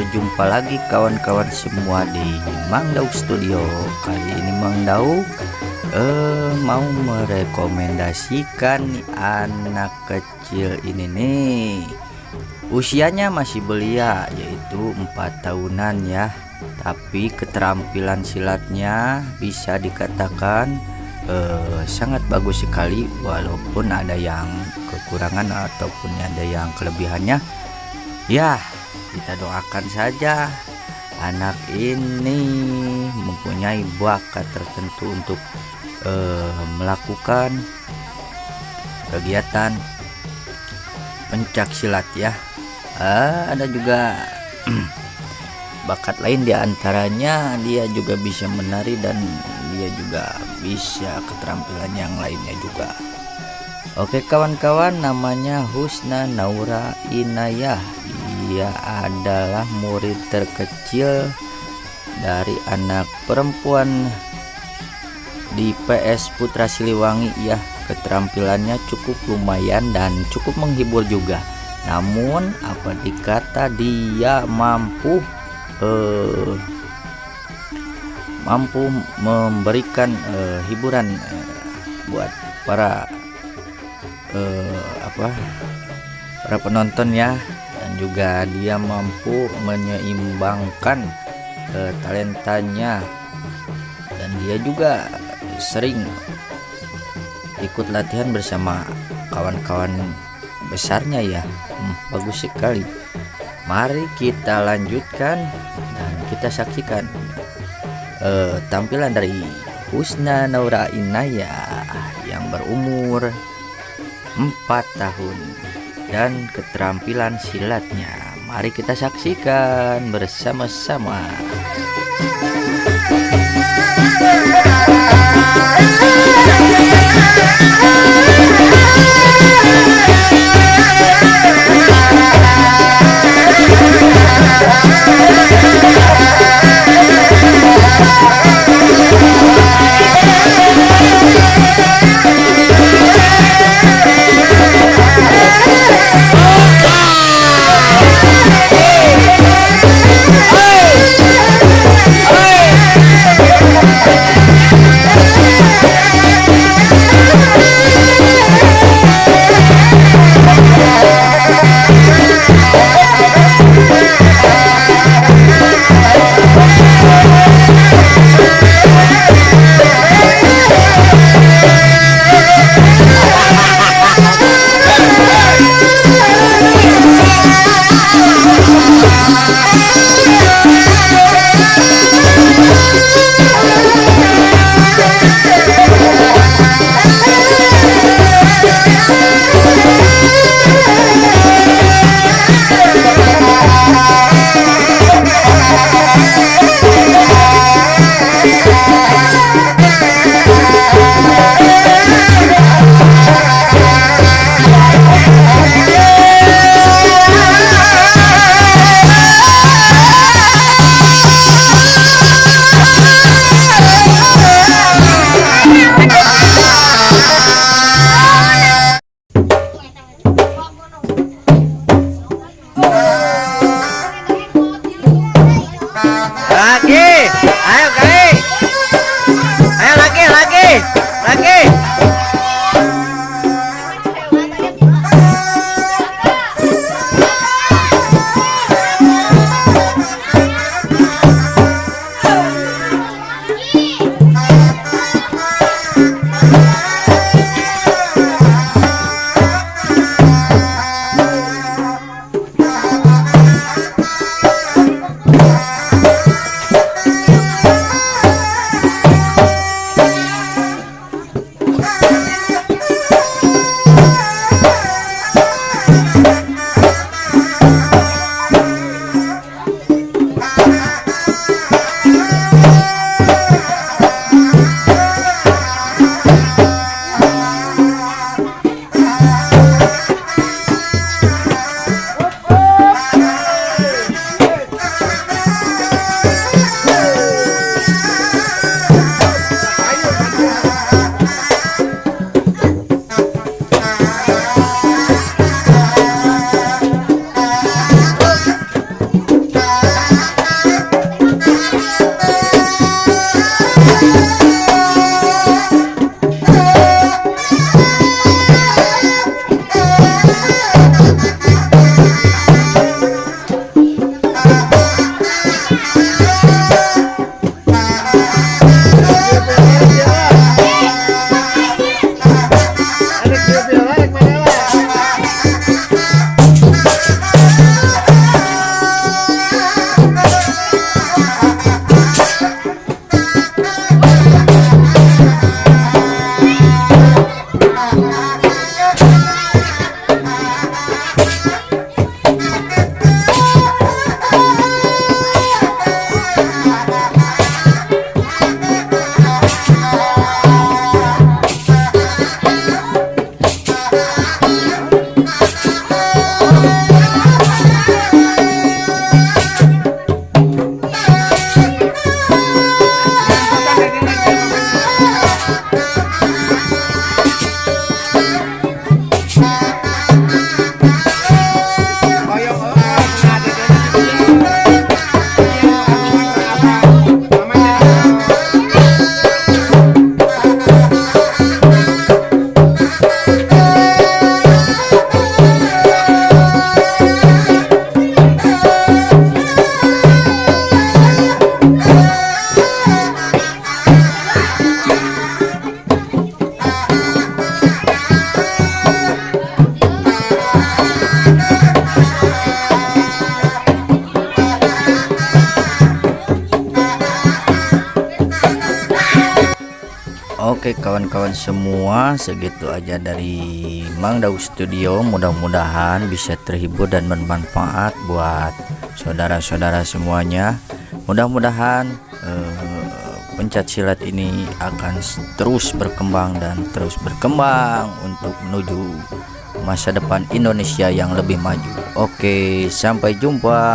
Berjumpa lagi kawan-kawan semua di Mang Daud Studio. Kali ini Mang Daud mau merekomendasikan anak kecil ini nih. Usianya masih belia, yaitu 4 tahunan ya. Tapi keterampilan silatnya bisa dikatakan sangat bagus sekali, walaupun ada yang kekurangan ataupun ada yang kelebihannya. Ya, kita doakan saja anak ini mempunyai bakat tertentu untuk melakukan kegiatan pencak silat ya. Ada juga bakat lain, diantaranya dia juga bisa menari dan dia juga bisa keterampilan yang lainnya juga. Oke kawan-kawan, namanya Husna Naura Inayah. Dia adalah murid terkecil dari anak perempuan di PS Putra Siliwangi ya. Keterampilannya cukup lumayan dan cukup menghibur juga. Namun apa dikata dia mampu memberikan hiburan buat para penonton ya, dan juga dia mampu menyeimbangkan talentanya, dan dia juga sering ikut latihan bersama kawan-kawan besarnya ya. Bagus sekali. Mari kita lanjutkan dan kita saksikan tampilan dari Husna Naura Inayah yang berumur 4 tahun dan keterampilan silatnya. Mari kita saksikan bersama-sama. Hey! Oke kawan-kawan semua, segitu aja dari Mang Daud Studio. Mudah-mudahan bisa terhibur dan bermanfaat buat saudara-saudara semuanya. Mudah-mudahan pencak silat ini akan terus berkembang dan terus berkembang untuk menuju masa depan Indonesia yang lebih maju. Oke, sampai jumpa.